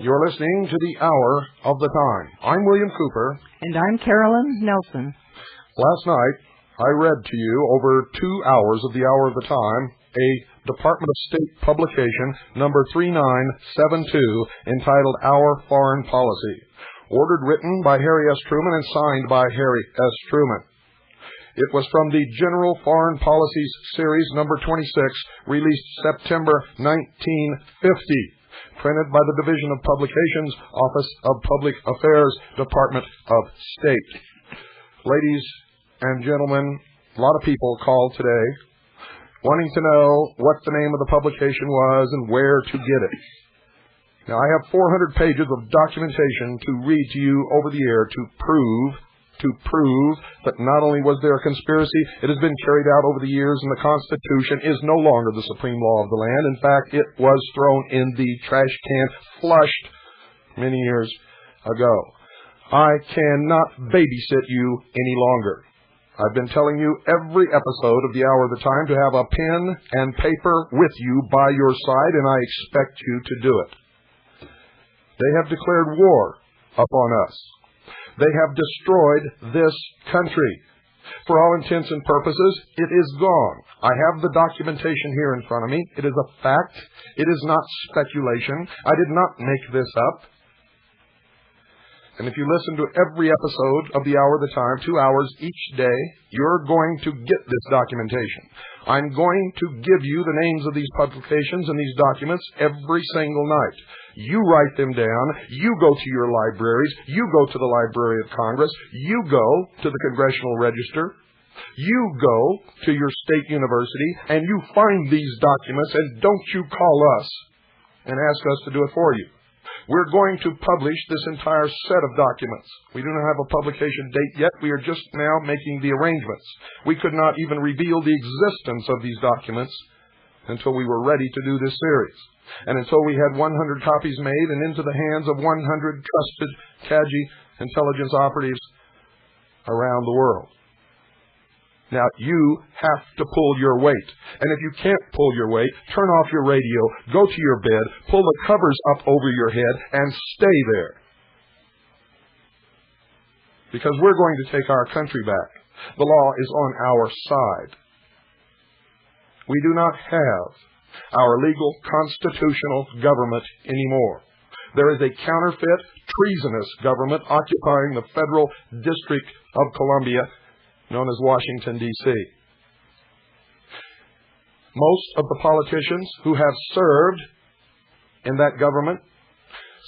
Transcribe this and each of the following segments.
You're listening to the Hour of the Time. I'm William Cooper. And I'm Carolyn Nelson. Last night, I read to you over 2 hours of the Hour of the Time, a Department of State publication, number 3972, entitled Our Foreign Policy, ordered, written by Harry S. Truman and signed by Harry S. Truman. It was from the General Foreign Policies Series, number 26, released September 1950. Printed by the Division of Publications, Office of Public Affairs, Department of State. Ladies and gentlemen, a lot of people called today wanting to know what the name of the publication was and where to get it. Now, I have 400 pages of documentation to read to you over the air to prove that not only was there a conspiracy, it has been carried out over the years, and the Constitution is no longer the supreme law of the land. In fact, it was thrown in the trash can, flushed many years ago. I cannot babysit you any longer. I've been telling you every episode of the Hour of the Time to have a pen and paper with you by your side, and I expect you to do it. They have declared war upon us. They have destroyed this country. For all intents and purposes, it is gone. I have the documentation here in front of me. It is a fact. It is not speculation. I did not make this up. And if you listen to every episode of the Hour of the Time, 2 hours each day, you're going to get this documentation. I'm going to give you the names of these publications and these documents every single night. You write them down. You go to your libraries. You go to the Library of Congress. You go to the Congressional Register. You go to your state university, and you find these documents, and don't you call us and ask us to do it for you. We're going to publish this entire set of documents. We do not have a publication date yet. We are just now making the arrangements. We could not even reveal the existence of these documents until we were ready to do this series. And until we had 100 copies made and into the hands of 100 trusted CAGI intelligence operatives around the world. Now, you have to pull your weight. And if you can't pull your weight, turn off your radio, go to your bed, pull the covers up over your head, and stay there. Because we're going to take our country back. The law is on our side. We do not have our legal constitutional government anymore. There is a counterfeit, treasonous government occupying the Federal District of Columbia, known as Washington, D.C. Most of the politicians who have served in that government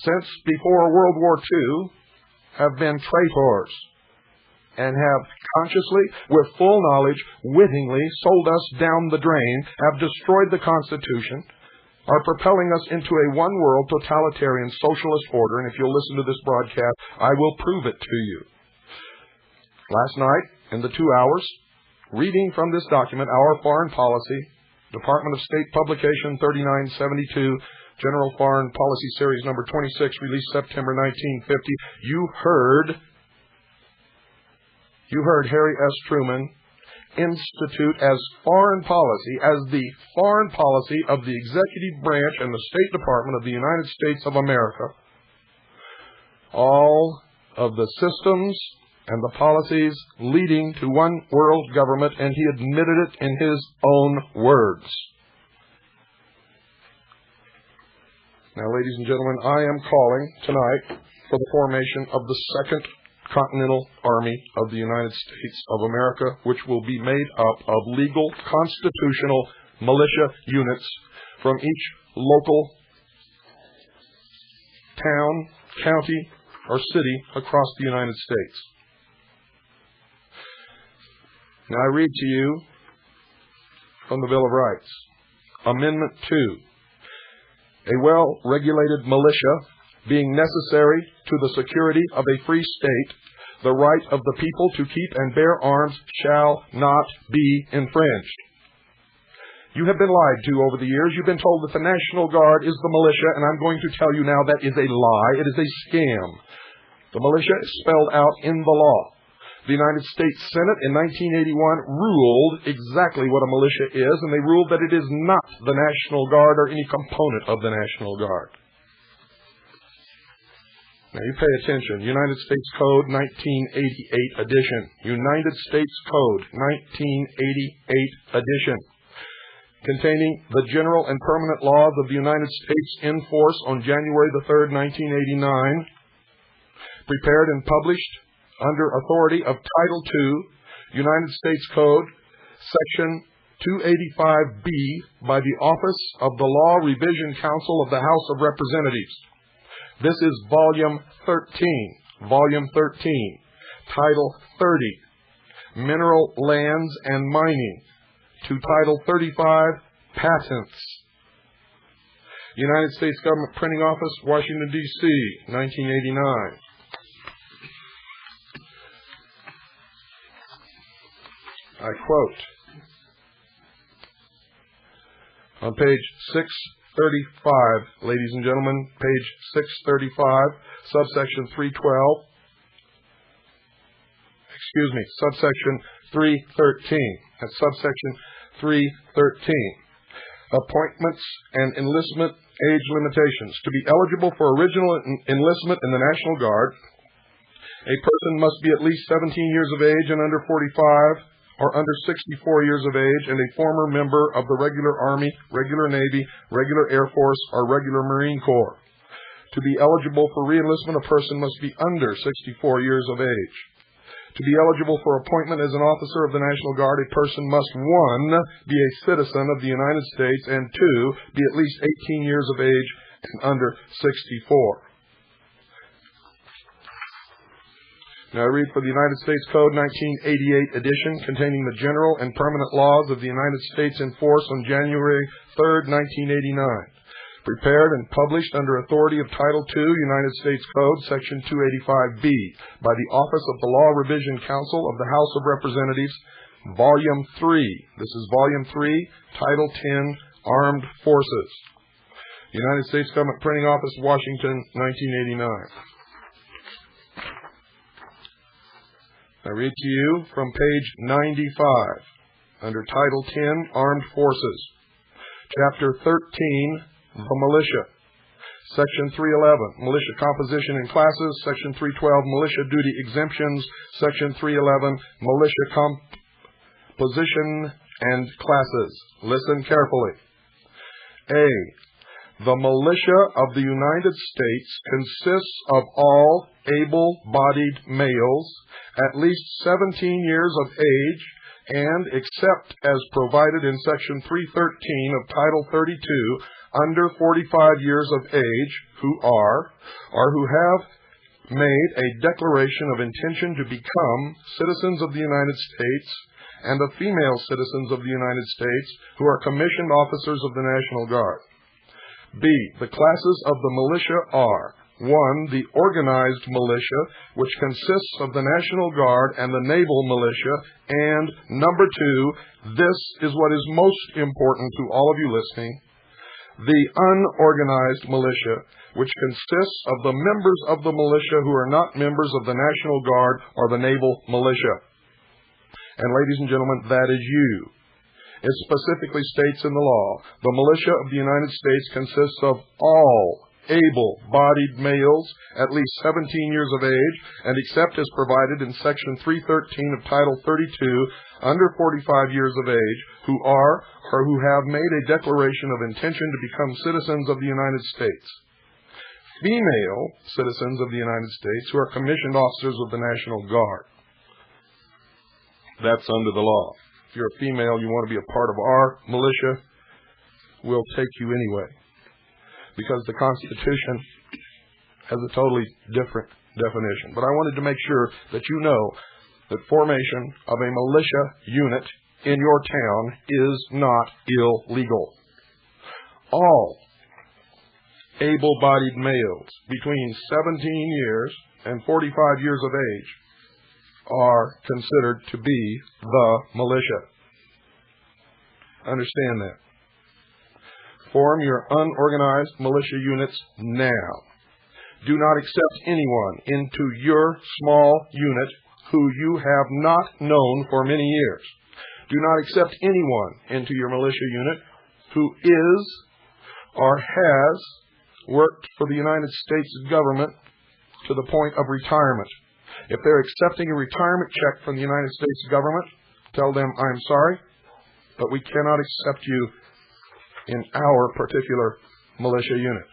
since before World War II have been traitors and have consciously, with full knowledge, wittingly sold us down the drain, have destroyed the Constitution, are propelling us into a one-world totalitarian socialist order. And if you'll listen to this broadcast, I will prove it to you. Last night, in the 2 hours, reading from this document, Our Foreign Policy, Department of State Publication 3972, General Foreign Policy Series number 26, released September 1950, you heard Harry S. Truman institute as foreign policy, as the foreign policy of the executive branch and the State Department of the United States of America, all of the systems and the policies leading to one world government, and he admitted it in his own words. Now, ladies and gentlemen, I am calling tonight for the formation of the second Continental Army of the United States of America, which will be made up of legal constitutional militia units from each local town, county, or city across the United States. Now I read to you from the Bill of Rights. Amendment 2. A well-regulated militia, being necessary to the security of a free state, the right of the people to keep and bear arms shall not be infringed. You have been lied to over the years. You've been told that the National Guard is the militia, and I'm going to tell you now that is a lie. It is a scam. The militia is spelled out in the law. The United States Senate in 1981 ruled exactly what a militia is, and they ruled that it is not the National Guard or any component of the National Guard. Now you pay attention. United States Code 1988 edition. United States Code 1988 edition. Containing the general and permanent laws of the United States in force on January the 3rd, 1989. Prepared and published under authority of Title II, United States Code, Section 285B, by the Office of the Law Revision Council of the House of Representatives. This is Volume 13, Title 30, Mineral Lands and Mining, to Title 35, Patents. United States Government Printing Office, Washington, D.C., 1989. I quote, on page 635, ladies and gentlemen, page 635, subsection 312, subsection 313. That's subsection 313. Appointments and enlistment age limitations. To be eligible for original enlistment in the National Guard, a person must be at least 17 years of age and under 45, or under 64 years of age, and a former member of the regular Army, regular Navy, regular Air Force, or regular Marine Corps. To be eligible for reenlistment, a person must be under 64 years of age. To be eligible for appointment as an officer of the National Guard, a person must, 1, be a citizen of the United States, and 2, be at least 18 years of age and under 64. Now I read for the United States Code 1988 edition, containing the general and permanent laws of the United States in force on January 3rd, 1989. Prepared and published under authority of Title II, United States Code, Section 285B, by the Office of the Law Revision Council of the House of Representatives, Volume 3. This is Volume 3, Title 10, Armed Forces. United States Government Printing Office, Washington, 1989. I read to you from page 95, under Title 10, Armed Forces, Chapter 13, the Militia, Section 311, Militia Composition and Classes, Section 312, Militia Duty Exemptions, Section 311, Militia Composition and Classes. Listen carefully. A. The militia of the United States consists of all able-bodied males, at least 17 years of age, and, except as provided in Section 313 of Title 32, under 45 years of age, who are, or who have made a declaration of intention to become citizens of the United States, and of female citizens of the United States who are commissioned officers of the National Guard. B. The classes of the militia are: 1. The organized militia, which consists of the National Guard and the Naval Militia, and number 2, this is what is most important to all of you listening, the unorganized militia, which consists of the members of the militia who are not members of the National Guard or the Naval Militia. And ladies and gentlemen, that is you. It specifically states in the law, the militia of the United States consists of all able-bodied males, at least 17 years of age, and except as provided in Section 313 of Title 32, under 45 years of age, who are or who have made a declaration of intention to become citizens of the United States. female citizens of the United States who are commissioned officers of the National Guard. That's under the law. If you're a female, you want to be a part of our militia, we'll take you anyway. Because the Constitution has a totally different definition. But I wanted to make sure that you know that formation of a militia unit in your town is not illegal. All able-bodied males between 17 years and 45 years of age are considered to be the militia. Understand that. Form your unorganized militia units now. Do not accept anyone into your small unit who you have not known for many years. Do not accept anyone into your militia unit who is or has worked for the United States government to the point of retirement. If they're accepting a retirement check from the United States government, tell them, I'm sorry, but we cannot accept you in our particular militia unit.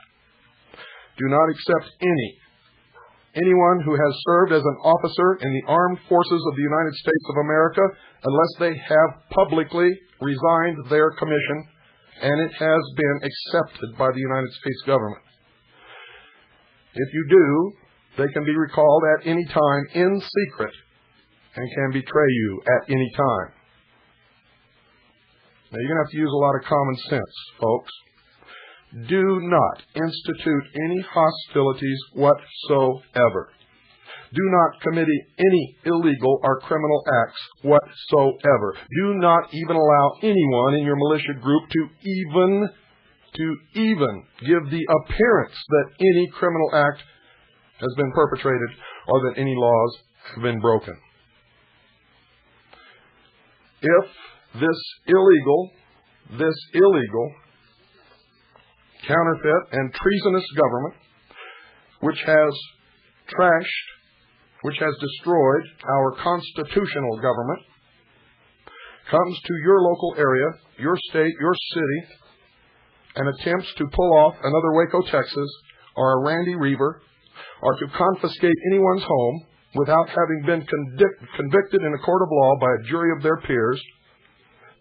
Do not accept anyone who has served as an officer in the armed forces of the United States of America unless they have publicly resigned their commission and it has been accepted by the United States government. If you do, they can be recalled at any time in secret and can betray you at any time. Now, you're going to have to use a lot of common sense, folks. Do not institute any hostilities whatsoever. Do not commit any illegal or criminal acts whatsoever. Do not even allow anyone in your militia group to even give the appearance that any criminal act has been perpetrated or that any laws have been broken. If this illegal, counterfeit, and treasonous government, which has trashed, which has destroyed our constitutional government, comes to your local area, your state, your city, and attempts to pull off another Waco, Texas, or a Randy Reaver, or to confiscate anyone's home without having been convicted in a court of law by a jury of their peers,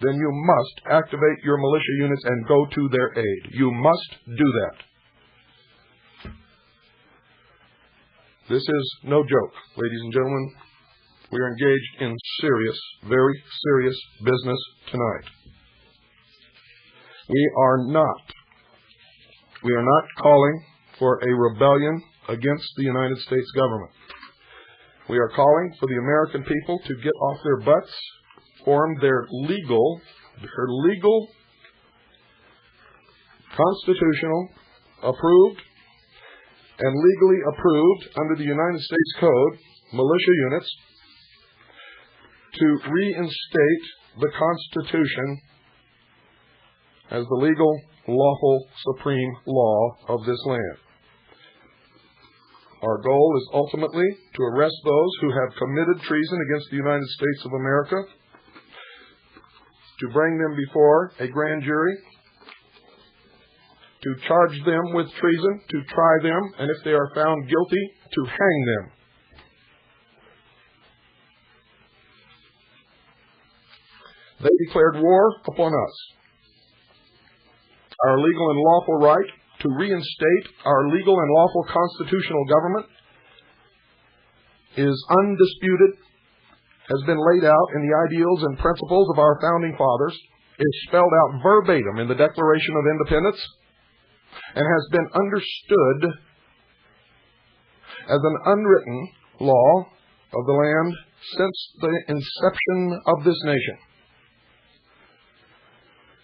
then you must activate your militia units and go to their aid. You must do that. This is no joke, ladies and gentlemen. We are engaged in serious, very serious business tonight. We are not calling for a rebellion against the United States government. We are calling for the American people to get off their butts, form their legal, constitutional, approved, and legally approved under the United States Code militia units to reinstate the Constitution as the legal, lawful, supreme law of this land. Our goal is ultimately to arrest those who have committed treason against the United States of America, to bring them before a grand jury, to charge them with treason, to try them, and if they are found guilty, to hang them. They declared war upon us. Our legal and lawful right to reinstate our legal and lawful constitutional government is undisputed, has been laid out in the ideals and principles of our founding fathers, is spelled out verbatim in the Declaration of Independence, and has been understood as an unwritten law of the land since the inception of this nation.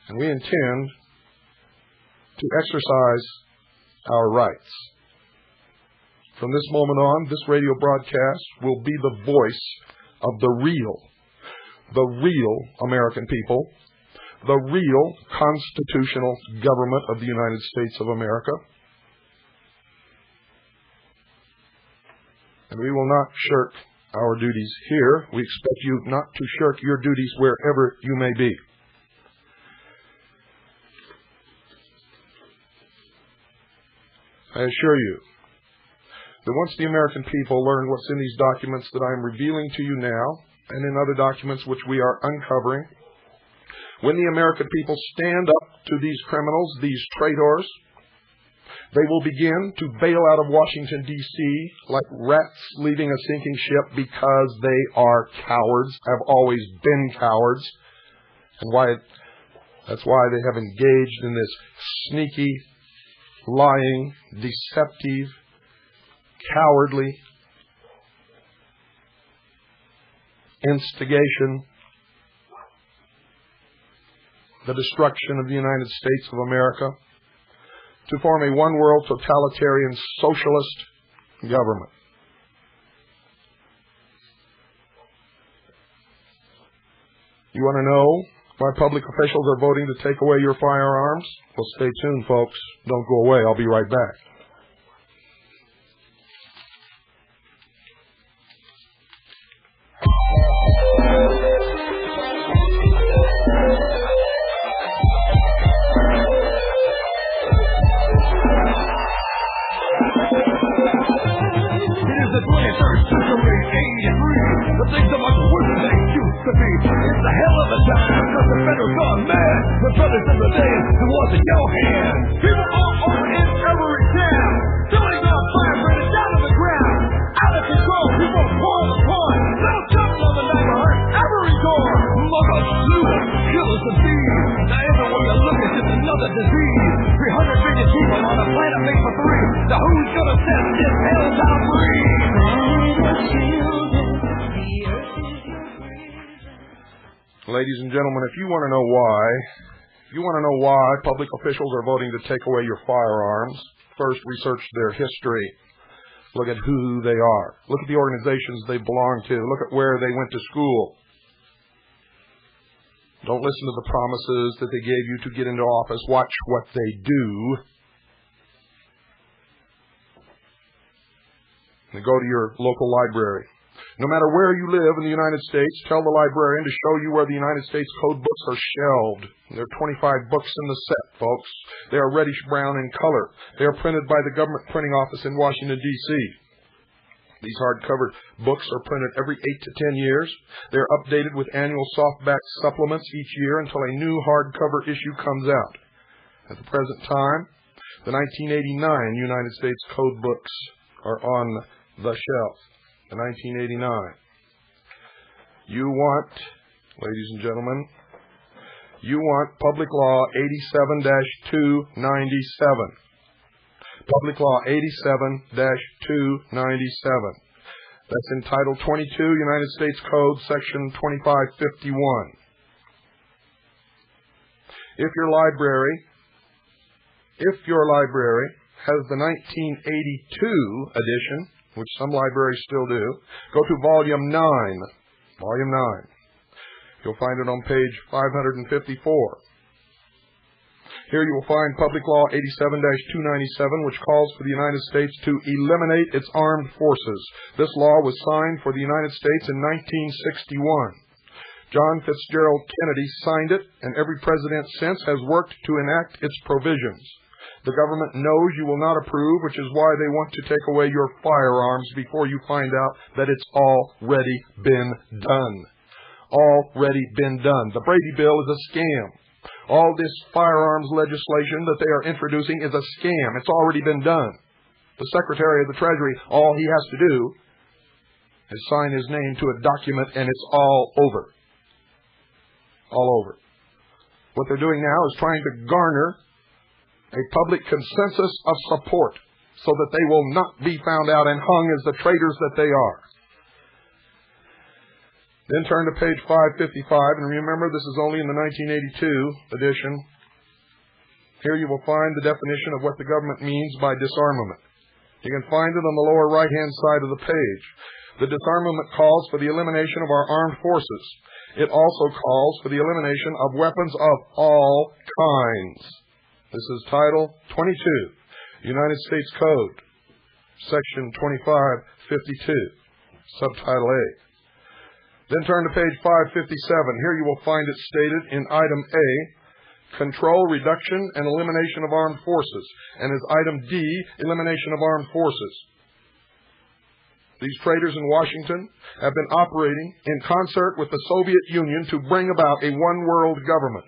And we intend to exercise our rights. From this moment on, this radio broadcast will be the voice of the real American people, the real constitutional government of the United States of America. And we will not shirk our duties here. We expect you not to shirk your duties wherever you may be. I assure you that once the American people learn what's in these documents that I am revealing to you now, and in other documents which we are uncovering, when the American people stand up to these criminals, these traitors, they will begin to bail out of Washington, D.C. like rats leaving a sinking ship because they are cowards, have always been cowards. And that's why they have engaged in this sneaky, lying, deceptive, cowardly instigation, the destruction of the United States of America, to form a one-world totalitarian socialist government. You want to know why public officials are voting to take away your firearms? Well, stay tuned, folks. Don't go away. I'll be right back. Ladies and gentlemen, if you want to know why public officials are voting to take away your firearms, first research their history. Look at who they are. Look at the organizations they belong to. Look at where they went to school. Don't listen to the promises that they gave you to get into office. Watch what they do. And go to your local library. No matter where you live in the United States, tell the librarian to show you where the United States code books are shelved. There are 25 books in the set, folks. They are reddish brown in color. They are printed by the government printing office in Washington, D.C. These hardcover books are printed every 8 to 10 years. They are updated with annual softback supplements each year until a new hardcover issue comes out. At the present time, the 1989 United States code books are on the shelf. The 1989. You want, ladies and gentlemen, you want Public Law 87-297. Public Law 87-297. That's entitled 22 United States Code Section 2551. If your library has the 1982 edition, which some libraries still do, go to Volume 9. Volume 9. You'll find it on page 554. Here you will find Public Law 87-297, which calls for the United States to eliminate its armed forces. This law was signed for the United States in 1961. John Fitzgerald Kennedy signed it, and every president since has worked to enact its provisions. The government knows you will not approve, which is why they want to take away your firearms before you find out that it's already been done. Already been done. The Brady Bill is a scam. All this firearms legislation that they are introducing is a scam. It's already been done. The Secretary of the Treasury, all he has to do is sign his name to a document, and it's all over. All over. What they're doing now is trying to garner a public consensus of support so that they will not be found out and hung as the traitors that they are. Then turn to page 555, and remember this is only in the 1982 edition. Here you will find the definition of what the government means by disarmament. You can find it on the lower right-hand side of the page. The disarmament calls for the elimination of our armed forces. It also calls for the elimination of weapons of all kinds. This is Title 22, United States Code, Section 2552, Subtitle A. Then turn to page 557. Here you will find it stated in Item A, control, reduction, and elimination of armed forces. And as item D, elimination of armed forces. These traitors in Washington have been operating in concert with the Soviet Union to bring about a one-world government.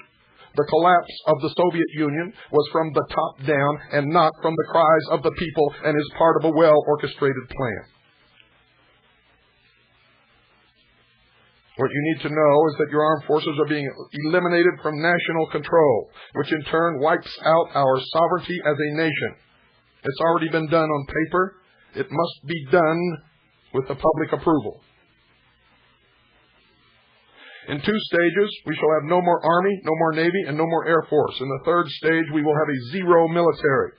The collapse of the Soviet Union was from the top down and not from the cries of the people and is part of a well-orchestrated plan. What you need to know is that your armed forces are being eliminated from national control, which in turn wipes out our sovereignty as a nation. It's already been done on paper. It must be done with the public approval. In 2 stages, we shall have no more Army, no more Navy, and no more Air Force. In the 3rd stage, we will have a zero military.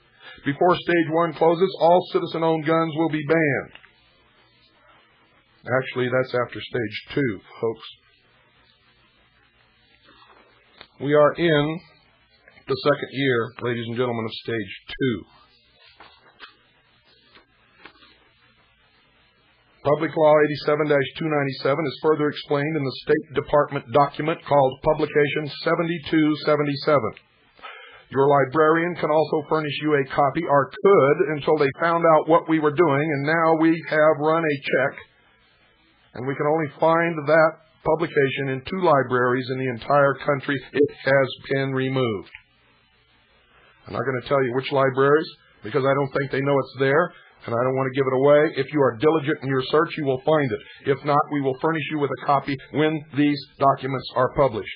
Before stage 1 closes, all citizen-owned guns will be banned. Actually, that's after stage 2, folks. We are in the 2nd year, ladies and gentlemen, of stage 2. Public Law 87-297 is further explained in the State Department document called Publication 7277. Your librarian can also furnish you a copy, or could, until they found out what we were doing, and now we have run a check, and we can only find that publication in 2 libraries in the entire country. It has been removed. I'm not going to tell you which libraries, because I don't think they know it's there. And I don't want to give it away. If you are diligent in your search, you will find it. If not, we will furnish you with a copy when these documents are published.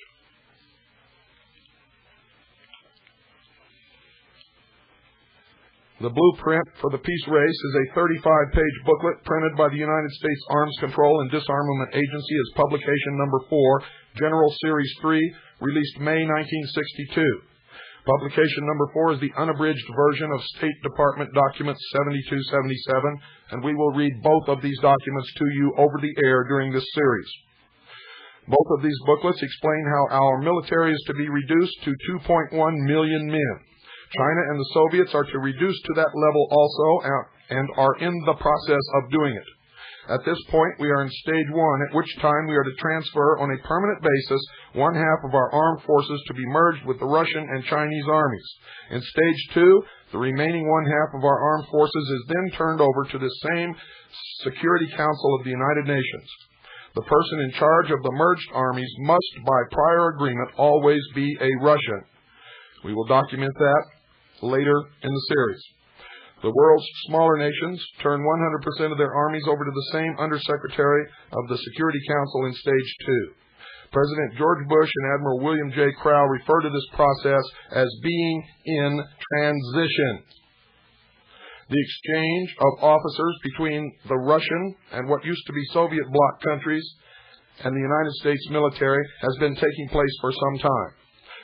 The blueprint for the peace race is a 35-page booklet printed by the United States Arms Control and Disarmament Agency as publication number 4, General Series 3, released May 1962. Publication number 4 is the unabridged version of State Department Document 7277, and we will read both of these documents to you over the air during this series. Both of these booklets explain how our military is to be reduced to 2.1 million men. China and the Soviets are to reduce to that level also, and are in the process of doing it. At this point, we are in stage 1, at which time we are to transfer on a permanent basis 1/2 of our armed forces to be merged with the Russian and Chinese armies. In stage 2, the remaining 1/2 of our armed forces is then turned over to the same Security Council of the United Nations. The person in charge of the merged armies must, by prior agreement, always be a Russian. We will document that later in the series. The world's smaller nations turn 100% of their armies over to the same Undersecretary of the Security Council in Stage 2. President George Bush and Admiral William J. Crowe refer to this process as being in transition. The exchange of officers between the Russian and what used to be Soviet bloc countries and the United States military has been taking place for some time.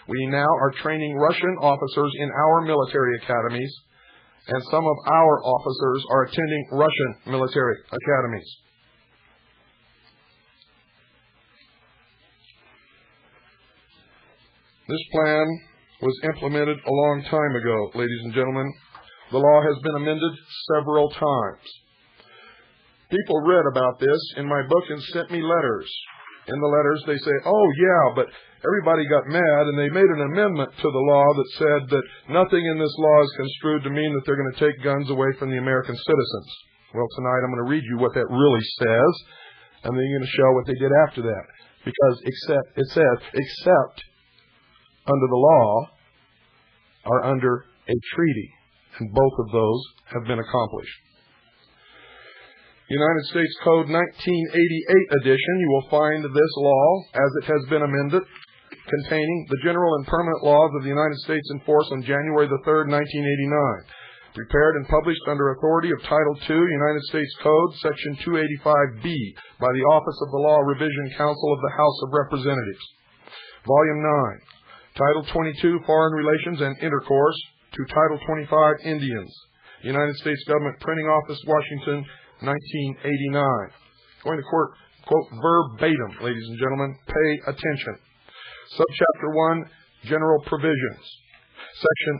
We now are training Russian officers in our military academies, and some of our officers are attending Russian military academies. This plan was implemented a long time ago, ladies and gentlemen. The law has been amended several times. People read about this in my book and sent me letters. In the letters they say, oh yeah, but everybody got mad and they made an amendment to the law that said that nothing in this law is construed to mean that they're going to take guns away from the American citizens. Well, tonight I'm going to read you what that really says, and then you're going to show what they did after that. Because it says, except under the law or under a treaty. And both of those have been accomplished. United States Code 1988 edition, you will find this law, as it has been amended, containing the general and permanent laws of the United States in force on January the 3rd, 1989. Prepared and published under authority of Title II, United States Code, Section 285B, by the Office of the Law Revision Council of the House of Representatives. Volume 9, Title 22, Foreign Relations and Intercourse, to Title 25, Indians. United States Government Printing Office, Washington, 1989. Going to quote verbatim, ladies and gentlemen. Pay attention. Subchapter 1, General Provisions. Section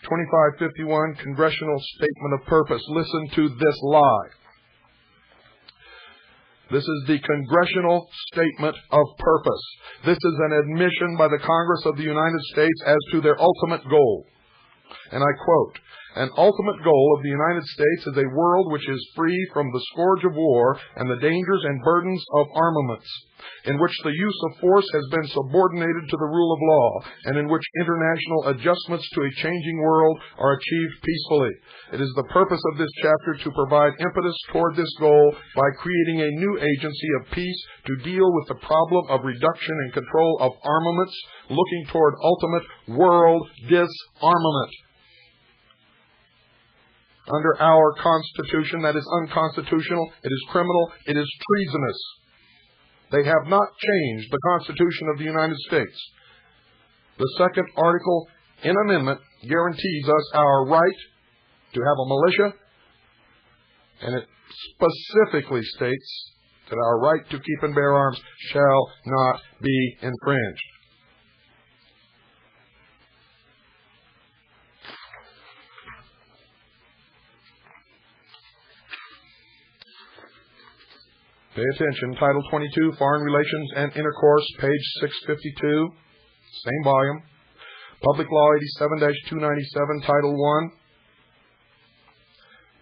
2551, Congressional Statement of Purpose. Listen to this lie. This is the Congressional Statement of Purpose. This is an admission by the Congress of the United States as to their ultimate goal. And I quote, "An ultimate goal of the United States is a world which is free from the scourge of war and the dangers and burdens of armaments, in which the use of force has been subordinated to the rule of law, and in which international adjustments to a changing world are achieved peacefully. It is the purpose of this chapter to provide impetus toward this goal by creating a new agency of peace to deal with the problem of reduction and control of armaments, looking toward ultimate world disarmament." Under our Constitution, that is unconstitutional, it is criminal, it is treasonous. They have not changed the Constitution of the United States. The second article in amendment guarantees us our right to have a militia, and it specifically states that our right to keep and bear arms shall not be infringed. Pay attention. Title 22, Foreign Relations and Intercourse, page 652, same volume. Public Law 87-297, Title 1.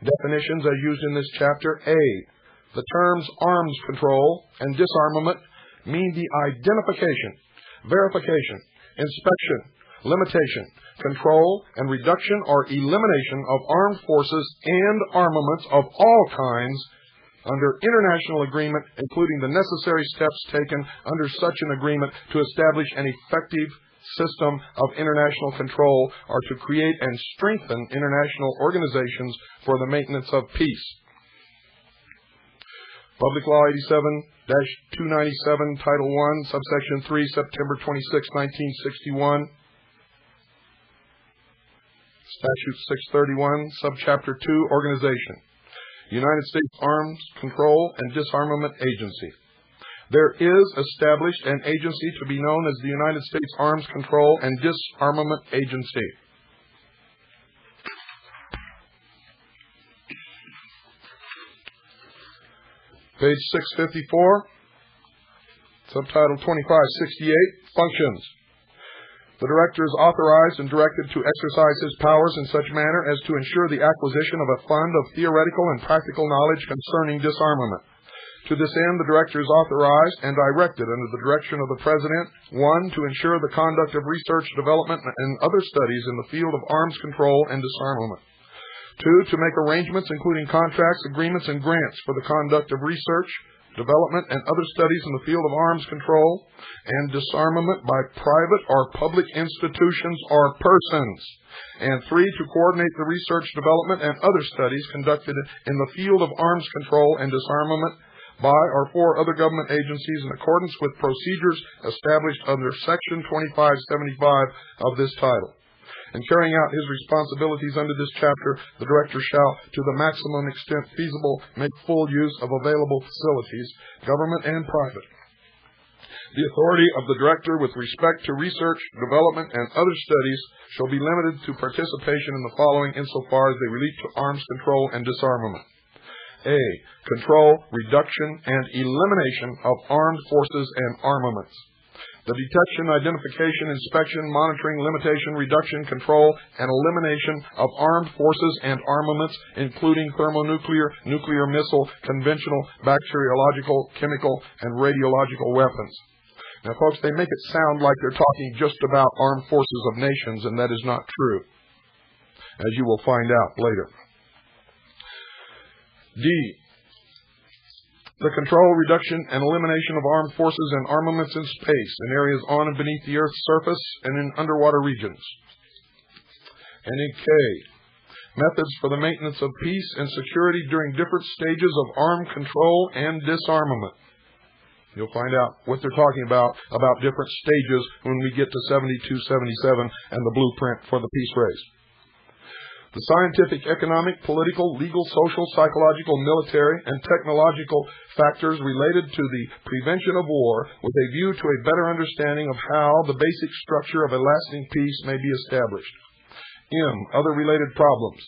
Definitions as used in this chapter. A. The terms arms control and disarmament mean the identification, verification, inspection, limitation, control, and reduction or elimination of armed forces and armaments of all kinds under international agreement, including the necessary steps taken under such an agreement to establish an effective system of international control or to create and strengthen international organizations for the maintenance of peace. Public Law 87-297, Title 1, Subsection 3, September 26, 1961. Statute 631, Subchapter 2, Organization. United States Arms Control and Disarmament Agency. There is established an agency to be known as the United States Arms Control and Disarmament Agency. Page 654, subtitle 2568, Functions. The Director is authorized and directed to exercise his powers in such manner as to ensure the acquisition of a fund of theoretical and practical knowledge concerning disarmament. To this end, the Director is authorized and directed under the direction of the President, 1. To ensure the conduct of research, development, and other studies in the field of arms control and disarmament. 2. To make arrangements including contracts, agreements, and grants for the conduct of research, development, and other studies in the field of arms control and disarmament by private or public institutions or persons. And 3, to coordinate the research, development, and other studies conducted in the field of arms control and disarmament by or for other government agencies in accordance with procedures established under Section 2575 of this title. In carrying out his responsibilities under this chapter, the Director shall, to the maximum extent feasible, make full use of available facilities, government and private. The authority of the Director with respect to research, development, and other studies shall be limited to participation in the following insofar as they relate to arms control and disarmament. A. Control, reduction, and elimination of armed forces and armaments. The detection, identification, inspection, monitoring, limitation, reduction, control, and elimination of armed forces and armaments, including thermonuclear, nuclear missile, conventional, bacteriological, chemical, and radiological weapons. Now, folks, they make it sound like they're talking just about armed forces of nations, and that is not true, as you will find out later. D. The control, reduction, and elimination of armed forces and armaments in space, in areas on and beneath the Earth's surface, and in underwater regions. And in K, methods for the maintenance of peace and security during different stages of armed control and disarmament. You'll find out what they're talking about different stages when we get to 72-77 and the blueprint for the peace race. The scientific, economic, political, legal, social, psychological, military, and technological factors related to the prevention of war with a view to a better understanding of how the basic structure of a lasting peace may be established. M. Other related problems.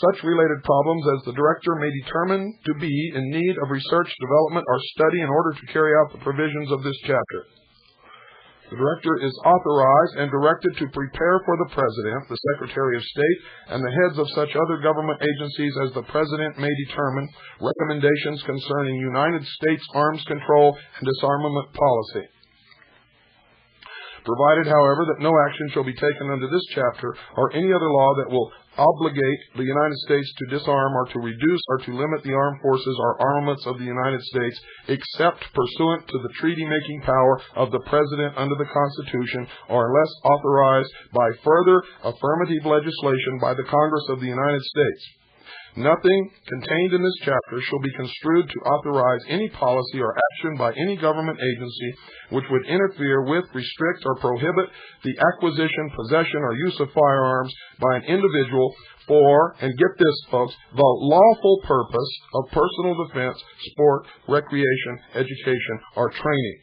Such related problems as the Director may determine to be in need of research, development, or study in order to carry out the provisions of this chapter. The Director is authorized and directed to prepare for the President, the Secretary of State, and the heads of such other government agencies as the President may determine recommendations concerning United States arms control and disarmament policy. Provided, however, that no action shall be taken under this chapter or any other law that will obligate the United States to disarm or to reduce or to limit the armed forces or armaments of the United States, except pursuant to the treaty-making power of the President under the Constitution, or unless authorized by further affirmative legislation by the Congress of the United States. Nothing contained in this chapter shall be construed to authorize any policy or action by any government agency which would interfere with, restrict, or prohibit the acquisition, possession, or use of firearms by an individual for, and get this, folks, the lawful purpose of personal defense, sport, recreation, education, or training.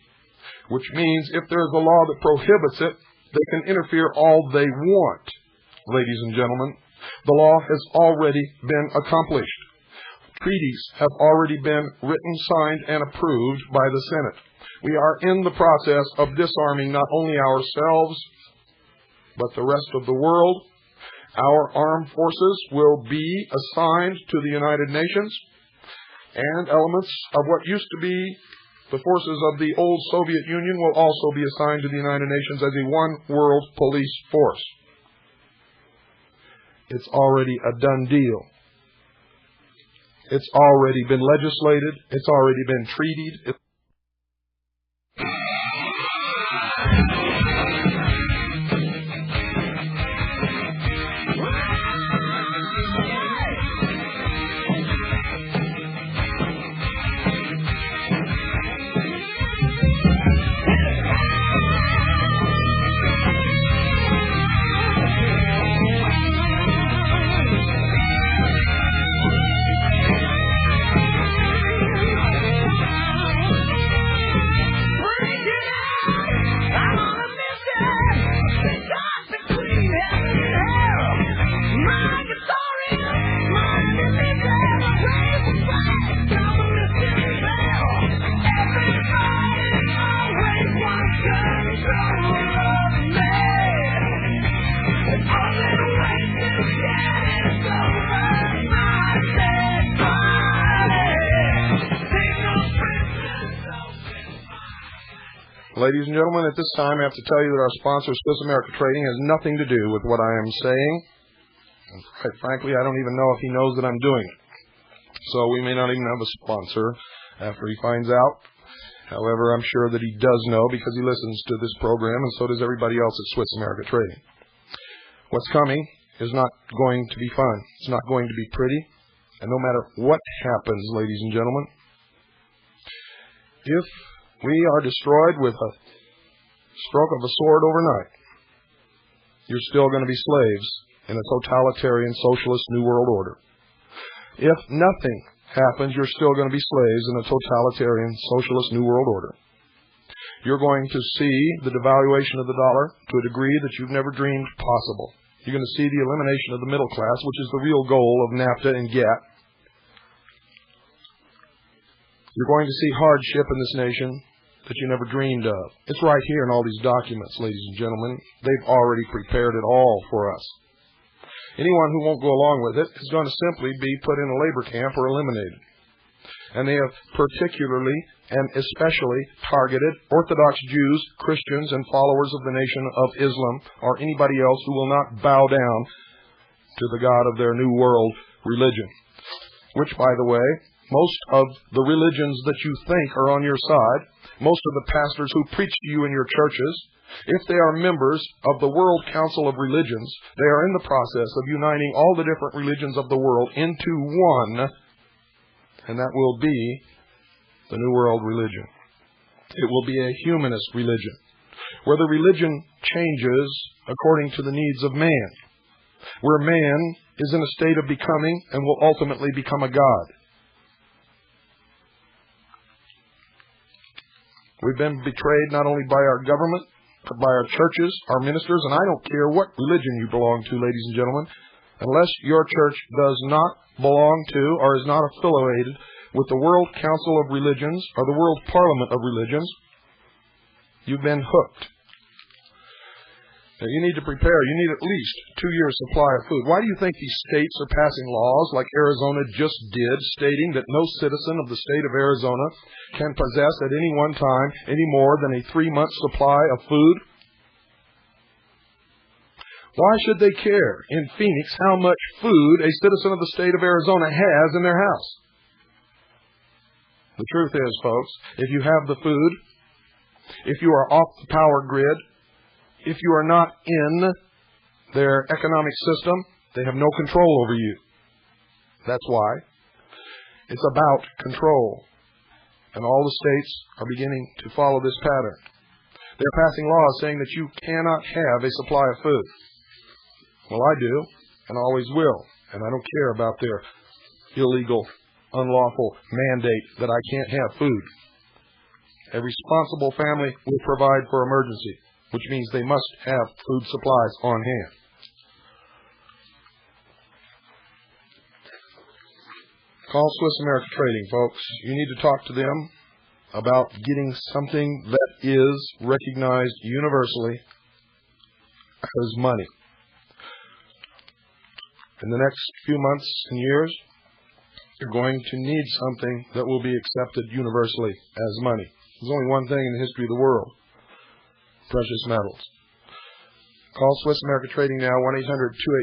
Which means if there is a law that prohibits it, they can interfere all they want, ladies and gentlemen. The law has already been accomplished. Treaties have already been written, signed, and approved by the Senate. We are in the process of disarming not only ourselves, but the rest of the world. Our armed forces will be assigned to the United Nations, and elements of what used to be the forces of the old Soviet Union will also be assigned to the United Nations as a one-world police force. It's already a done deal. It's already been legislated. It's already been treated. Ladies and gentlemen, at this time I have to tell you that our sponsor, Swiss America Trading, has nothing to do with what I am saying. And quite frankly, I don't even know if he knows that I'm doing it. So we may not even have a sponsor after he finds out. However, I'm sure that he does know because he listens to this program, and so does everybody else at Swiss America Trading. What's coming is not going to be fun. It's not going to be pretty. And no matter what happens, ladies and gentlemen, if we are destroyed with a stroke of a sword overnight, you're still going to be slaves in a totalitarian socialist New World Order. If nothing happens, you're still going to be slaves in a totalitarian socialist New World Order. You're going to see the devaluation of the dollar to a degree that you've never dreamed possible. You're going to see the elimination of the middle class, which is the real goal of NAFTA and GATT. You're going to see hardship in this nation that you never dreamed of. It's right here in all these documents, ladies and gentlemen. They've already prepared it all for us. Anyone who won't go along with it is going to simply be put in a labor camp or eliminated. And they have particularly and especially targeted Orthodox Jews, Christians, and followers of the Nation of Islam, or anybody else who will not bow down to the God of their New World religion. Which, by the way, most of the religions that you think are on your side, most of the pastors who preach to you in your churches, if they are members of the World Council of Religions, they are in the process of uniting all the different religions of the world into one, and that will be the New World religion. It will be a humanist religion, where the religion changes according to the needs of man, where man is in a state of becoming and will ultimately become a god. We've been betrayed not only by our government, by our churches, our ministers, and I don't care what religion you belong to, ladies and gentlemen, unless your church does not belong to or is not affiliated with the World Council of Religions or the World Parliament of Religions, you've been hooked. Now, you need to prepare. You need at least 2 years' supply of food. Why do you think these states are passing laws like Arizona just did, stating that no citizen of the state of Arizona can possess at any one time any more than a 3-month supply of food? Why should they care in Phoenix how much food a citizen of the state of Arizona has in their house? The truth is, folks, if you have the food, if you are off the power grid, if you are not in their economic system, they have no control over you. That's why. It's about control. And all the states are beginning to follow this pattern. They're passing laws saying that you cannot have a supply of food. Well, I do, and always will. And I don't care about their illegal, unlawful mandate that I can't have food. A responsible family will provide for emergency, which means they must have food supplies on hand. Call Swiss America Trading, folks. You need to talk to them about getting something that is recognized universally as money. In the next few months and years, you're going to need something that will be accepted universally as money. There's only one thing in the history of the world: precious metals. Call Swiss America Trading now,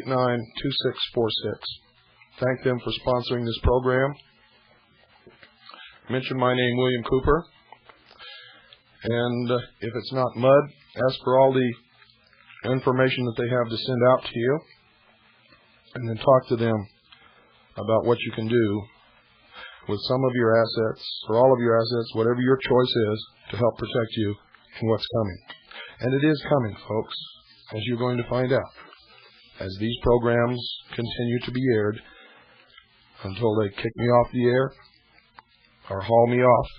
1-800-289-2646. Thank them for sponsoring this program. Mention my name, William Cooper. And if it's not mud, ask for all the information that they have to send out to you. And then talk to them about what you can do with some of your assets, or all of your assets, whatever your choice is, to help protect you in what's coming. And it is coming, folks, as you're going to find out, as these programs continue to be aired until they kick me off the air or haul me off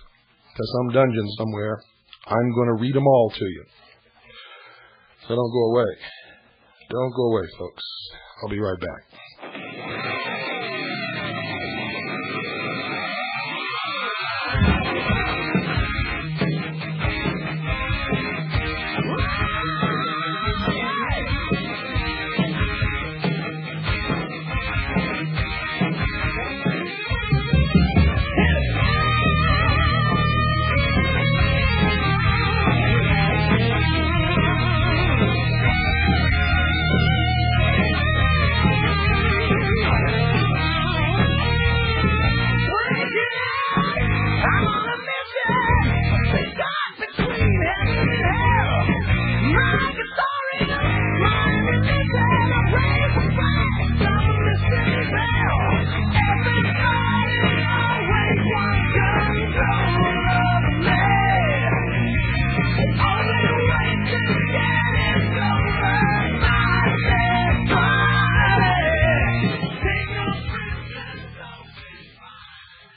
to some dungeon somewhere. I'm going to read them all to you. So don't go away. Don't go away, folks. I'll be right back.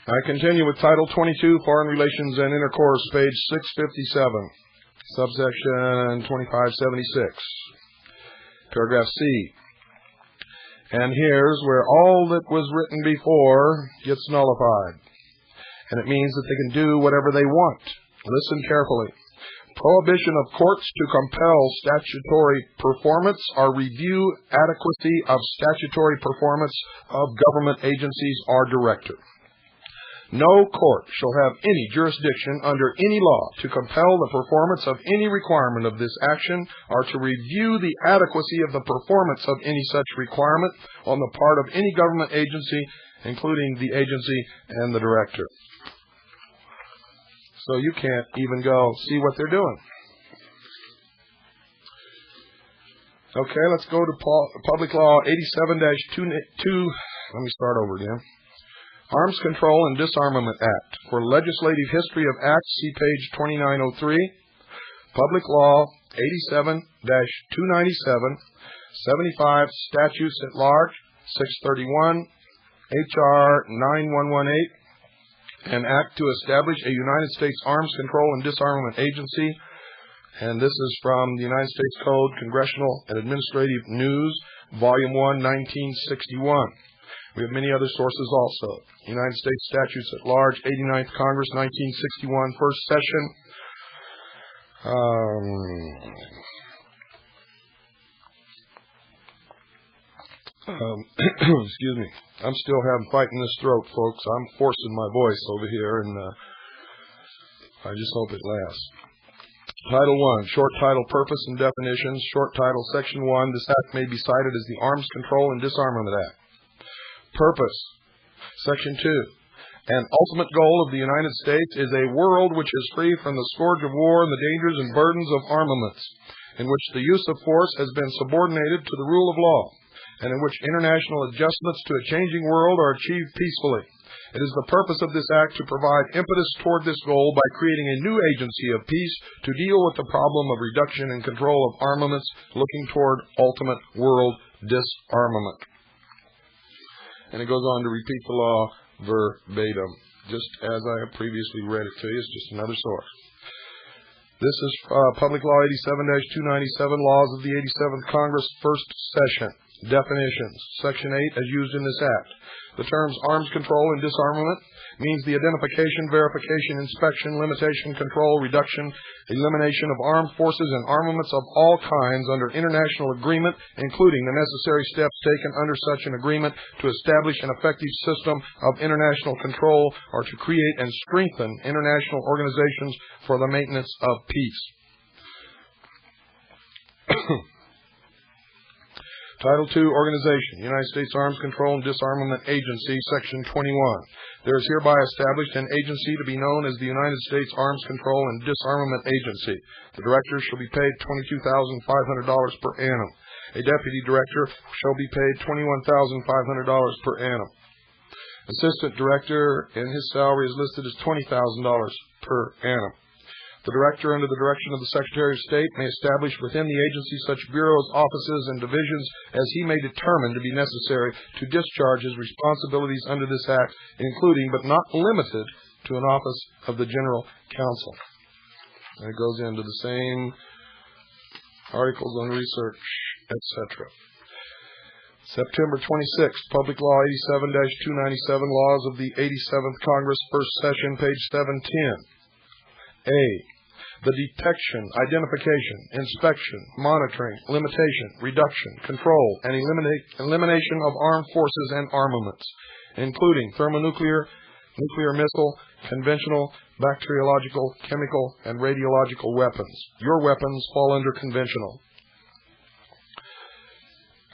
I continue with Title 22, Foreign Relations and Intercourse, page 657, subsection 2576, paragraph C. And here's where all that was written before gets nullified. And it means that they can do whatever they want. Listen carefully. Prohibition of courts to compel statutory performance or review adequacy of statutory performance of government agencies or director. No court shall have any jurisdiction under any law to compel the performance of any requirement of this action or to review the adequacy of the performance of any such requirement on the part of any government agency, including the agency and the director. So you can't even go see what they're doing. Okay, let's go to Public Law 87-2. Let me start over again. Arms Control and Disarmament Act. For legislative history of acts, see page 2903. Public Law 87-297. 75 Statutes at Large. 631. H.R. 9118. An act to establish a United States Arms Control and Disarmament Agency. And this is from the United States Code, Congressional and Administrative News, Volume 1, 1961. We have many other sources also. United States Statutes at Large, 89th Congress, 1961, First Session. Excuse me. I'm still fighting this throat, folks. I'm forcing my voice over here, and I just hope it lasts. Title 1, Short Title, Purpose and Definitions. Short Title, Section 1. This act may be cited as the Arms Control and Disarmament Act. Purpose. Section 2. An ultimate goal of the United States is a world which is free from the scourge of war and the dangers and burdens of armaments, in which the use of force has been subordinated to the rule of law, and in which international adjustments to a changing world are achieved peacefully. It is the purpose of this act to provide impetus toward this goal by creating a new agency of peace to deal with the problem of reduction and control of armaments, looking toward ultimate world disarmament. And it goes on to repeat the law verbatim, just as I have previously read it to you. It's just another source. This is Public Law 87-297, Laws of the 87th Congress, First Session. Definitions. Section 8, as used in this act. The terms arms control and disarmament means the identification, verification, inspection, limitation, control, reduction, elimination of armed forces and armaments of all kinds under international agreement, including the necessary steps taken under such an agreement to establish an effective system of international control or to create and strengthen international organizations for the maintenance of peace. Title II, Organization, United States Arms Control and Disarmament Agency, Section 21. There is hereby established an agency to be known as the United States Arms Control and Disarmament Agency. The director shall be paid $22,500 per annum. A deputy director shall be paid $21,500 per annum. Assistant director, and his salary is listed as $20,000 per annum. The director, under the direction of the Secretary of State, may establish within the agency such bureaus, offices, and divisions as he may determine to be necessary to discharge his responsibilities under this Act, including but not limited to an office of the General Counsel. And it goes into the same articles on research, etc. September 26th, Public Law 87-297, Laws of the 87th Congress, First Session, page 710. A. The detection, identification, inspection, monitoring, limitation, reduction, control, and elimination of armed forces and armaments, including thermonuclear, nuclear missile, conventional, bacteriological, chemical, and radiological weapons. Your weapons fall under conventional.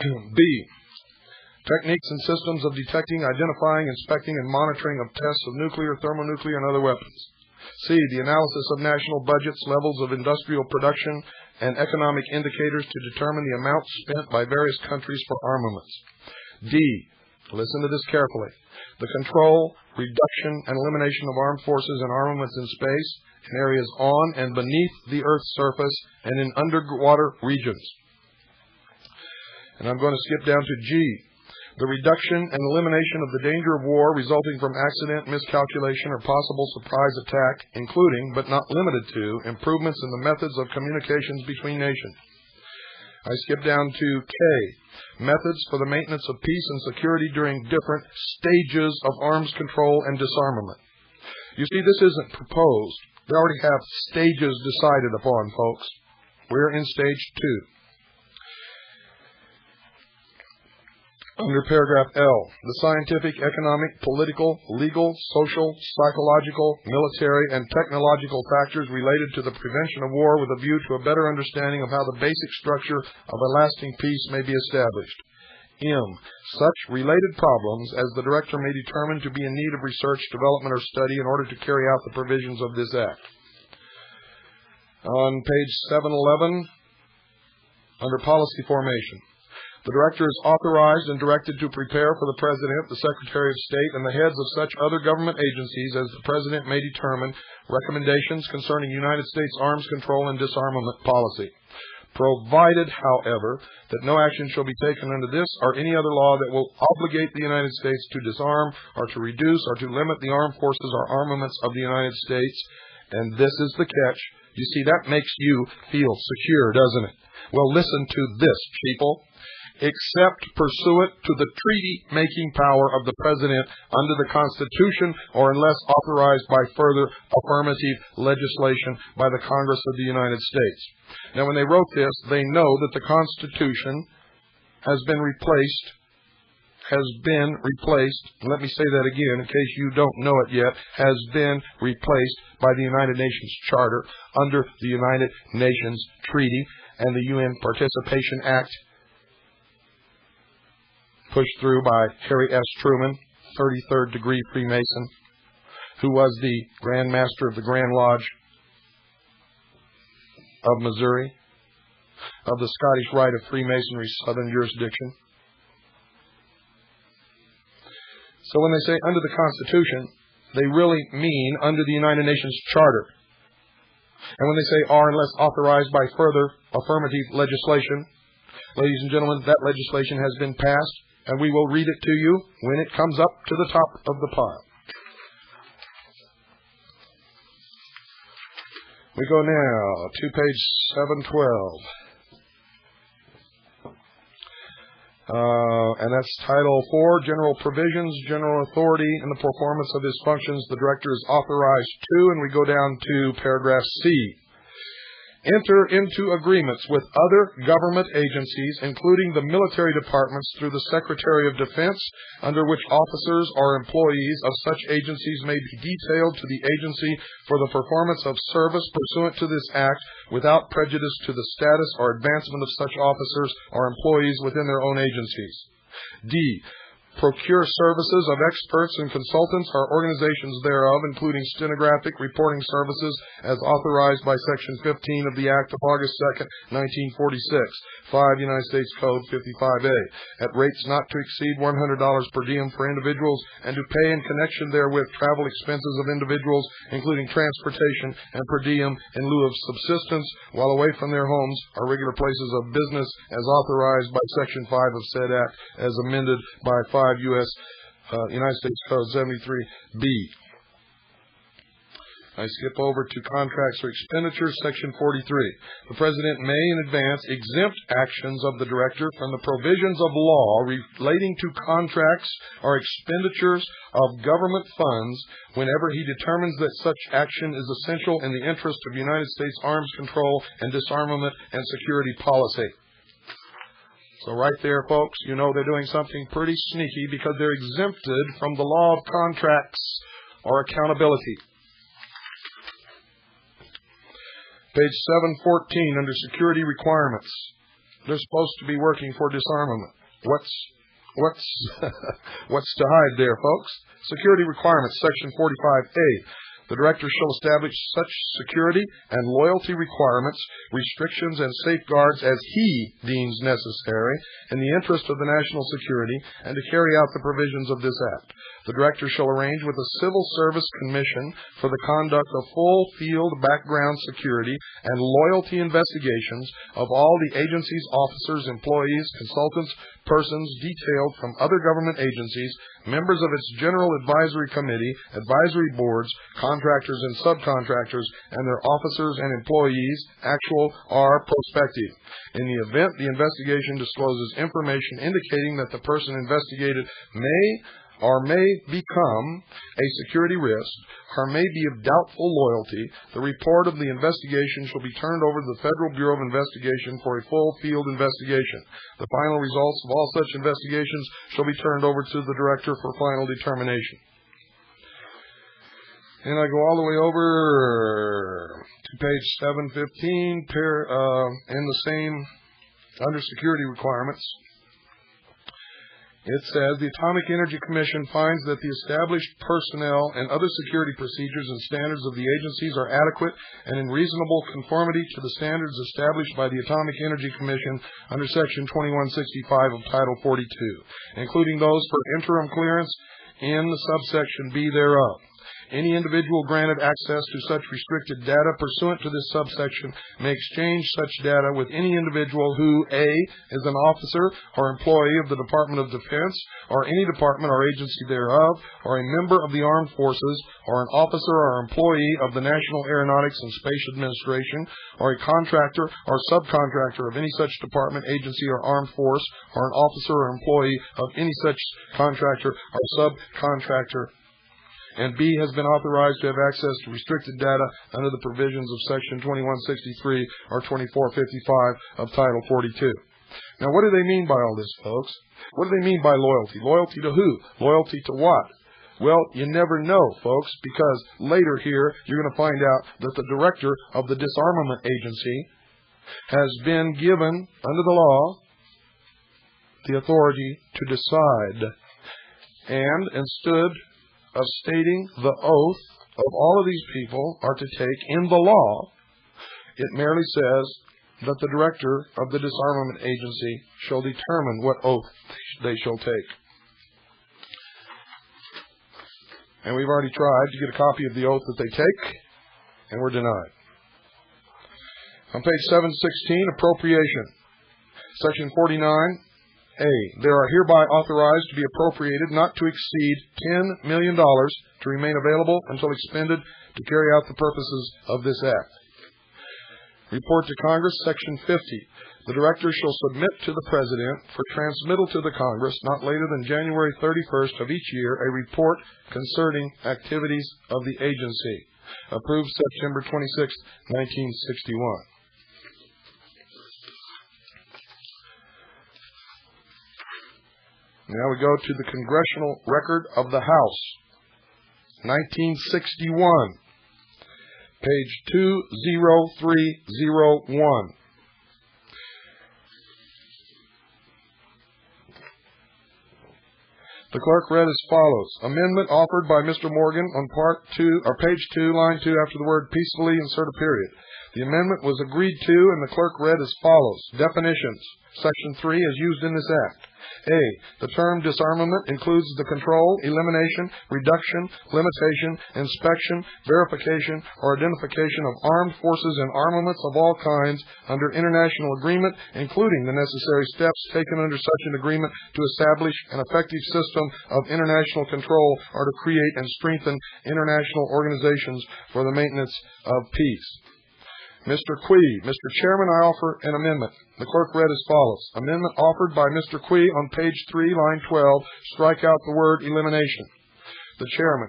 B. Techniques and systems of detecting, identifying, inspecting, and monitoring of tests of nuclear, thermonuclear, and other weapons. C. The analysis of national budgets, levels of industrial production, and economic indicators to determine the amount spent by various countries for armaments. D. Listen to this carefully. The control, reduction, and elimination of armed forces and armaments in space, in areas on and beneath the Earth's surface, and in underwater regions. And I'm going to skip down to G. The reduction and elimination of the danger of war resulting from accident, miscalculation, or possible surprise attack, including, but not limited to, improvements in the methods of communications between nations. I skip down to K. Methods for the maintenance of peace and security during different stages of arms control and disarmament. You see, this isn't proposed. They already have stages decided upon, folks. We're in stage 2. Under paragraph L, the scientific, economic, political, legal, social, psychological, military, and technological factors related to the prevention of war with a view to a better understanding of how the basic structure of a lasting peace may be established. M. Such related problems as the director may determine to be in need of research, development, or study in order to carry out the provisions of this Act. On page 711, under policy formation. The director is authorized and directed to prepare for the President, the Secretary of State, and the heads of such other government agencies as the President may determine recommendations concerning United States arms control and disarmament policy, provided, however, that no action shall be taken under this or any other law that will obligate the United States to disarm or to reduce or to limit the armed forces or armaments of the United States. And this is the catch. You see, that makes you feel secure, doesn't it? Well, listen to this, people. Except pursuant to the treaty-making power of the President under the Constitution or unless authorized by further affirmative legislation by the Congress of the United States. Now, when they wrote this, they know that the Constitution has been replaced. Let me say that again in case you don't know it yet, has been replaced by the United Nations Charter under the United Nations Treaty and the UN Participation Act, pushed through by Harry S. Truman, 33rd degree Freemason, who was the Grand Master of the Grand Lodge of Missouri, of the Scottish Rite of Freemasonry Southern Jurisdiction. So when they say under the Constitution, they really mean under the United Nations Charter. And when they say are unless authorized by further affirmative legislation, ladies and gentlemen, that legislation has been passed, and we will read it to you when it comes up to the top of the pile. We go now to page 712. And that's Title 4, General Provisions, General Authority in the Performance of His Functions. The Director is authorized to, and we go down to paragraph C. Enter into agreements with other government agencies, including the military departments through the Secretary of Defense, under which officers or employees of such agencies may be detailed to the agency for the performance of service pursuant to this Act, without prejudice to the status or advancement of such officers or employees within their own agencies. D. Procure services of experts and consultants or organizations thereof, including stenographic reporting services as authorized by Section 15 of the Act of August 2, 1946, 5 United States Code 55A, at rates not to exceed $100 per diem for individuals, and to pay in connection therewith travel expenses of individuals, including transportation and per diem in lieu of subsistence, while away from their homes or regular places of business, as authorized by Section 5 of said Act, as amended by 5 United States Code 73B. I skip over to contracts or expenditures, Section 43. The President may in advance exempt actions of the Director from the provisions of law relating to contracts or expenditures of government funds whenever he determines that such action is essential in the interest of United States arms control and disarmament and security policy. So right there, folks, you know they're doing something pretty sneaky because they're exempted from the law of contracts or accountability. Page 714, under security requirements. They're supposed to be working for disarmament. What's to hide there, folks? Security requirements, Section 45A. The Director shall establish such security and loyalty requirements, restrictions, and safeguards as he deems necessary in the interest of the national security and to carry out the provisions of this Act. The Director shall arrange with the Civil Service Commission for the conduct of full field background security and loyalty investigations of all the agency's officers, employees, consultants, persons detailed from other government agencies, members of its General Advisory Committee, advisory boards, contractors and subcontractors, and their officers and employees, actual or prospective. In the event the investigation discloses information indicating that the person investigated may become a security risk or may be of doubtful loyalty, the report of the investigation shall be turned over to the Federal Bureau of Investigation for a full field investigation. The final results of all such investigations shall be turned over to the Director for final determination. And I go all the way over to page 715, in the same, under security requirements. It says, the Atomic Energy Commission finds that the established personnel and other security procedures and standards of the agencies are adequate and in reasonable conformity to the standards established by the Atomic Energy Commission under Section 2165 of Title 42, including those for interim clearance in the subsection B thereof. Any individual granted access to such restricted data pursuant to this subsection may exchange such data with any individual who, A, is an officer or employee of the Department of Defense or any department or agency thereof, or a member of the Armed Forces, or an officer or employee of the National Aeronautics and Space Administration, or a contractor or subcontractor of any such department, agency, or armed force, or an officer or employee of any such contractor or subcontractor, and B, has been authorized to have access to restricted data under the provisions of Section 2163 or 2455 of Title 42. Now, what do they mean by all this, folks? What do they mean by loyalty? Loyalty to who? Loyalty to what? Well, you never know, folks, because later here you're going to find out that the director of the Disarmament Agency has been given, under the law, the authority to decide. And instead of stating the oath of all of these people are to take in the law, it merely says that the director of the Disarmament Agency shall determine what oath they shall take. And we've already tried to get a copy of the oath that they take, and we're denied. On page 716, appropriation. Section 49A, there are hereby authorized to be appropriated not to exceed $10 million to remain available until expended to carry out the purposes of this Act. Report to Congress, Section 50. The Director shall submit to the President for transmittal to the Congress not later than January 31st of each year a report concerning activities of the agency. Approved September 26, 1961. Now we go to the Congressional Record of the House, 1961. Page 20301. The clerk read as follows. Amendment offered by Mr. Morgan on part 2, or page 2, line 2, after the word peacefully, insert a period. The amendment was agreed to, and the clerk read as follows. Definitions. Section 3 as used in this Act. A. The term disarmament includes the control, elimination, reduction, limitation, inspection, verification, or identification of armed forces and armaments of all kinds under international agreement, including the necessary steps taken under such an agreement to establish an effective system of international control or to create and strengthen international organizations for the maintenance of peace. Mr. Quee. Mr. Chairman, I offer an amendment. The clerk read as follows. Amendment offered by Mr. Quee on page 3, line 12. Strike out the word elimination. The Chairman.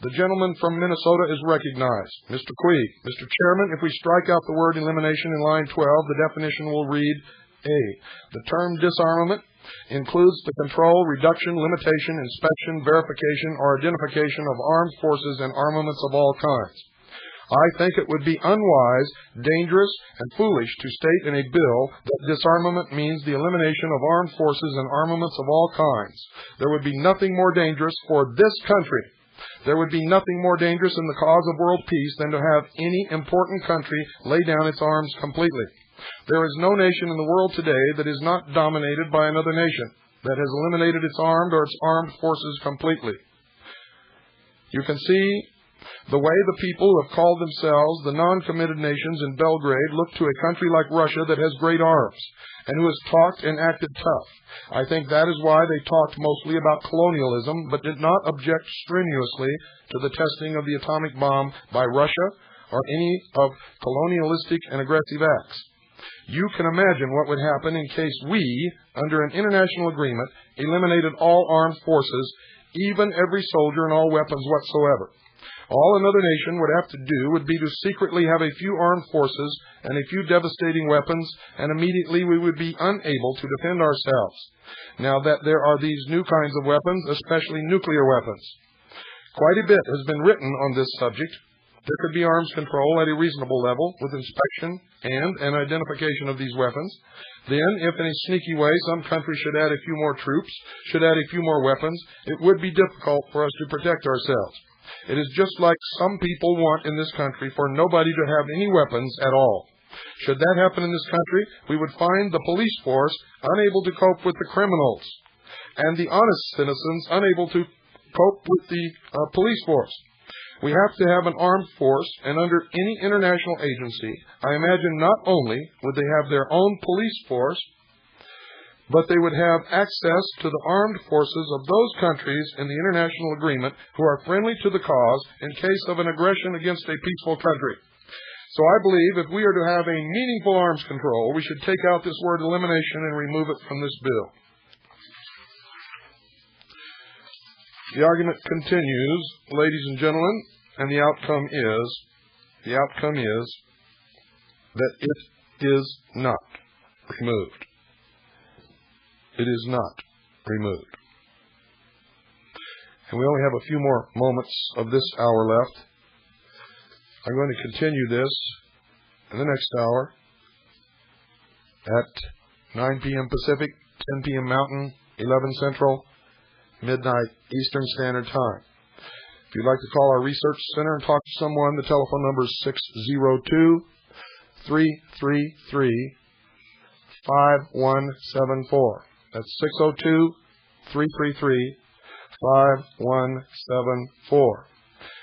The gentleman from Minnesota is recognized. Mr. Quee. Mr. Chairman, if we strike out the word elimination in line 12, the definition will read, A. The term disarmament includes the control, reduction, limitation, inspection, verification, or identification of armed forces and armaments of all kinds. I think it would be unwise, dangerous, and foolish to state in a bill that disarmament means the elimination of armed forces and armaments of all kinds. There would be nothing more dangerous for this country. There would be nothing more dangerous in the cause of world peace than to have any important country lay down its arms completely. There is no nation in the world today that is not dominated by another nation, that has eliminated its armed or its armed forces completely. You can see the way the people who have called themselves the non-committed nations in Belgrade look to a country like Russia that has great arms and who has talked and acted tough. I think that is why they talked mostly about colonialism but did not object strenuously to the testing of the atomic bomb by Russia or any of colonialistic and aggressive acts. You can imagine what would happen in case we, under an international agreement, eliminated all armed forces, even every soldier and all weapons whatsoever. All another nation would have to do would be to secretly have a few armed forces and a few devastating weapons, and immediately we would be unable to defend ourselves. Now that there are these new kinds of weapons, especially nuclear weapons. Quite a bit has been written on this subject. There could be arms control at a reasonable level with inspection and an identification of these weapons. Then, if in a sneaky way some country should add a few more troops, should add a few more weapons, it would be difficult for us to protect ourselves. It is just like some people want in this country for nobody to have any weapons at all. Should that happen in this country, we would find the police force unable to cope with the criminals, and the honest citizens unable to cope with the police force. We have to have an armed force, and under any international agency, I imagine not only would they have their own police force, but they would have access to the armed forces of those countries in the international agreement who are friendly to the cause in case of an aggression against a peaceful country. So I believe if we are to have a meaningful arms control, we should take out this word elimination and remove it from this bill. The argument continues, ladies and gentlemen, and the outcome is that it is not removed. It is not removed. And we only have a few more moments of this hour left. I'm going to continue this in the next hour at 9 p.m. Pacific, 10 p.m. Mountain, 11 Central, midnight Eastern Standard Time. If you'd like to call our research center and talk to someone, the telephone number is 602-333-5174. That's 602-333-5174.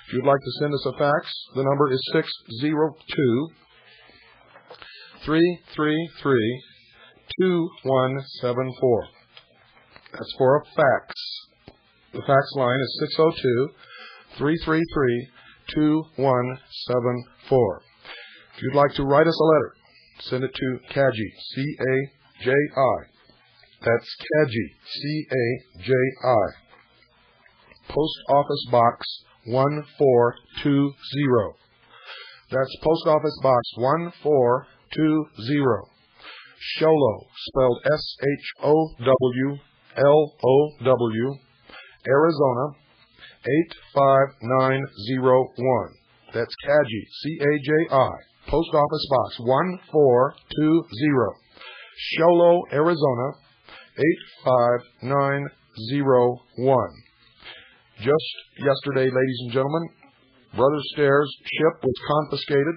If you'd like to send us a fax, the number is 602-333-2174. That's for a fax. The fax line is 602-333-2174. If you'd like to write us a letter, send it to CAJI, C-A-J-I. That's CAJI, C-A-J-I. Post Office Box 1420. That's Post Office Box 1420. Sholo, spelled S-H-O-W-L-O-W, Arizona 85901. That's CAJI, C-A-J-I. Post Office Box 1420. Sholo, Arizona 85901. Just yesterday, ladies and gentlemen, Brother Stair's ship was confiscated.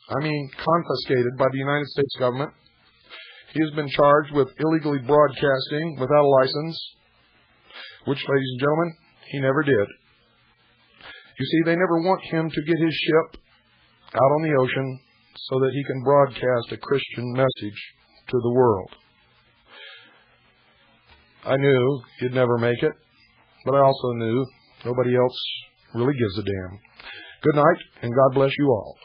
Confiscated by the United States government. He has been charged with illegally broadcasting without a license, which, ladies and gentlemen, he never did. You see, they never want him to get his ship out on the ocean so that he can broadcast a Christian message to the world. I knew he'd never make it, but I also knew nobody else really gives a damn. Good night, and God bless you all.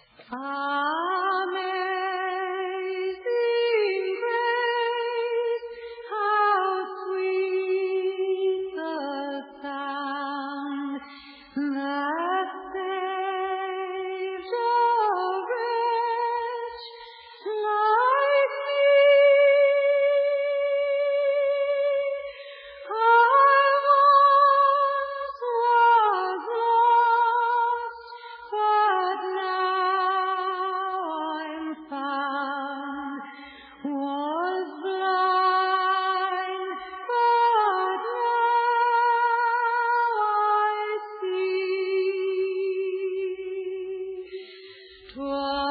Whoa.